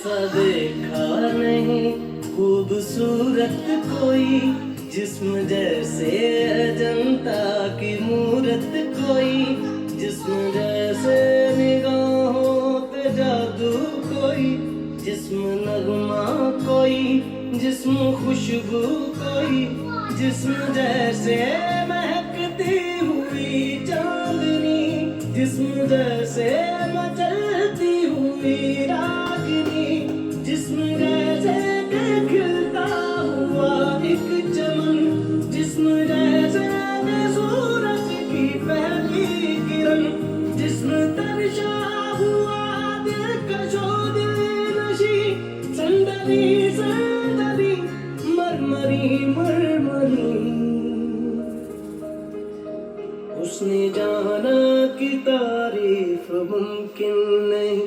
ऐसा देखा नहीं खूबसूरत कोई, जिस्म जैसे अजंता की मूरत कोई, जिस्म जैसे निगाहों पे जादू कोई, जिस्म नगमा कोई, जिस्म खुशबू कोई, जिस्म जैसे महकती हुई चांदनी, जिस्म जैसे मचलती हुई रागिनी, जिस्म जैसे खिलता हुआ एक चमन, जिस्म जैसे सूरज की पहली किरण, जिस्म तरशा हुआ दिलकशो दिलनशी, संदली संदली मरमरी मरमरी। उसने जाना कि तारीफ मुमकिन नहीं।